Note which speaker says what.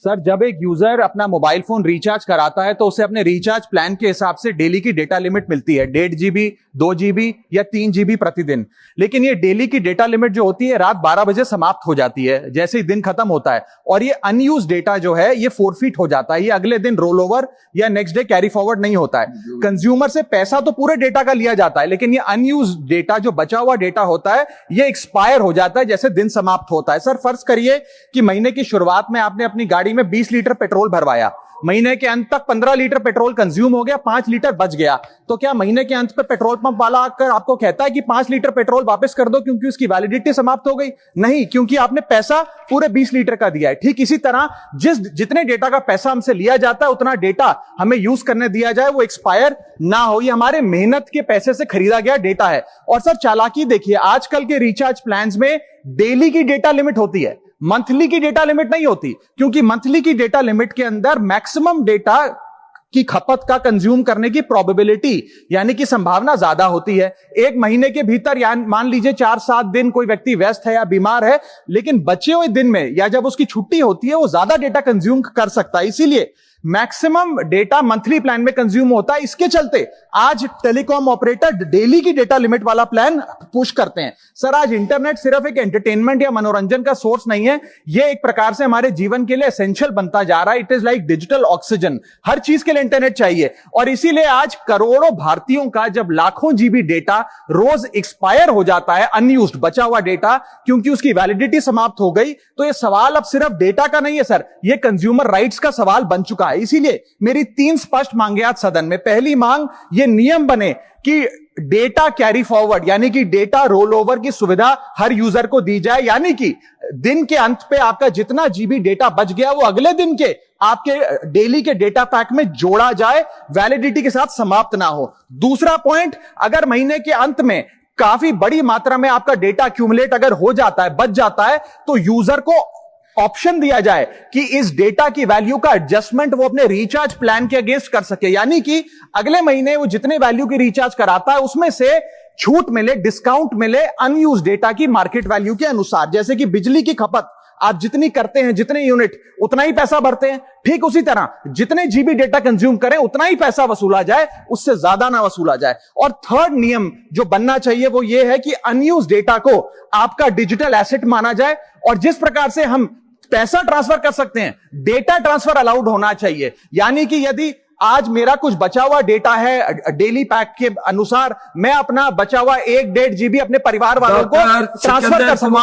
Speaker 1: Sir, जब एक user अपना मोबाइल फोन रिचार्ज कराता है तो उसे अपने रिचार्ज प्लान के हिसाब से डेली की डेटा लिमिट मिलती है, 1.5 GB, 2 GB या 3 GB प्रतिदिन। लेकिन ये डेली की डेटा लिमिट जो होती है रात 12 बजे समाप्त हो जाती है, जैसे ही दिन खत्म होता है, और ये अनयूज डेटा जो है ये फोरफिट हो जाता है, ये अगले दिन रोल ओवर या नेक्स्ट डे कैरी फॉरवर्ड नहीं होता है। कंज्यूमर से पैसा तो पूरे डेटा का लिया जाता है, लेकिन ये अनयूज डेटा, जो बचा हुआ डेटा होता है, ये एक्सपायर हो जाता है जैसे दिन समाप्त होता है। सर, फर्ज करिए कि महीने की शुरुआत में आपने अपनी गाड़ी में 20 लीटर पेट्रोल भरवाया, महीने के अंत तक 15 लीटर पेट्रोल कंज्यूम हो गया, 5 लीटर बच गया, तो क्या महीने के अंत पे पेट्रोल पंप वाला आकर आपको कहता है कि 5 लीटर पेट्रोल वापस कर दो क्योंकि उसकी वैलिडिटी समाप्त हो गई? नहीं, क्योंकि आपने पैसा पूरे 20 लीटर का दिया है। ठीक इसी तरह जितने डेटा का पैसा हमसे लिया जाता है उतना डेटा हमें यूज करने दिया जाए, वो एक्सपायर ना हो। ये हमारे मेहनत के पैसे से खरीदा गया डेटा है। और सर, चालाकी देखिए, आजकल के रिचार्ज प्लान्स में डेली की डेटा लिमिट होती है, मंथली की डेटा लिमिट नहीं होती, क्योंकि मंथली की डेटा लिमिट के अंदर मैक्सिमम डेटा की खपत का कंज्यूम करने की प्रोबेबिलिटी यानी कि संभावना ज्यादा होती है। एक महीने के भीतर, या मान लीजिए 4-7 दिन कोई व्यक्ति व्यस्त है या बीमार है, लेकिन बचे हुए दिन में या जब उसकी छुट्टी होती है वो ज्यादा डेटा कंज्यूम कर सकता है, इसीलिए मैक्सिमम डेटा मंथली प्लान में कंज्यूम होता है। इसके चलते आज टेलीकॉम ऑपरेटर डेली की डेटा लिमिट वाला प्लान पुश करते हैं। सर, आज इंटरनेट सिर्फ एक एंटरटेनमेंट या मनोरंजन का सोर्स नहीं है, यह एक प्रकार से हमारे जीवन के लिए एसेंशियल बनता जा रहा है। It is like digital oxygen, हर चीज के लिए इंटरनेट चाहिए। और इसीलिए आज करोड़ों भारतीयों का जब लाखों जीबी डेटा रोज एक्सपायर हो जाता है, अनयूज्ड बचा हुआ डेटा, क्योंकि उसकी वैलिडिटी समाप्त हो गई, तो यह सवाल अब सिर्फ डेटा का नहीं है सर, यह कंज्यूमर राइट्स का सवाल बन चुका है। इसीलिए मेरी 3 स्पष्ट मांगे आज सदन में। पहली मांग, ये नियम बने कि डेटा कैरी फॉरवर्ड यानी कि डेटा रोल ओवर की सुविधा हर यूजर को दी जाए, यानी कि दिन के अंत पे आपका जितना जीबी डेटा बच गया वो अगले दिन के आपके डेली के डेटा पैक में जोड़ा जाए, वैलिडिटी के साथ समाप्त ना हो। दूसरा पॉइंट, अगर महीने के अंत में काफी बड़ी मात्रा में आपका डेटा एक्यूमुलेट अगर हो जाता है, बच जाता है, तो यूजर को ऑप्शन दिया जाए कि इस डेटा की वैल्यू का एडजस्टमेंट वो अपने रिचार्ज प्लान के अगेंस्ट कर सके, यानी कि अगले महीने वो जितने वैल्यू की रिचार्ज कराता है उसमें से छूट मिले, डिस्काउंट मिले अनयूज डेटा की मार्केट वैल्यू के अनुसार। जैसे कि बिजली की खपत आप जितनी करते हैं, जितने यूनिट, उतना ही पैसा भरते हैं, ठीक उसी तरह जितने जीबी डेटा कंज्यूम करें उतना ही पैसा वसूला जाए, उससे ज्यादा ना वसूला जाए। और थर्ड नियम जो बनना चाहिए वो ये है कि अनयूज डेटा को आपका डिजिटल एसेट माना जाए, और जिस प्रकार से हम पैसा ट्रांसफर कर सकते हैं, डेटा ट्रांसफर अलाउड होना चाहिए। यानी कि यदि आज मेरा कुछ बचा हुआ डेटा है डेली पैक के अनुसार, मैं अपना बचा हुआ 1-1.5 GB अपने परिवार वालों को ट्रांसफर कर सकूं।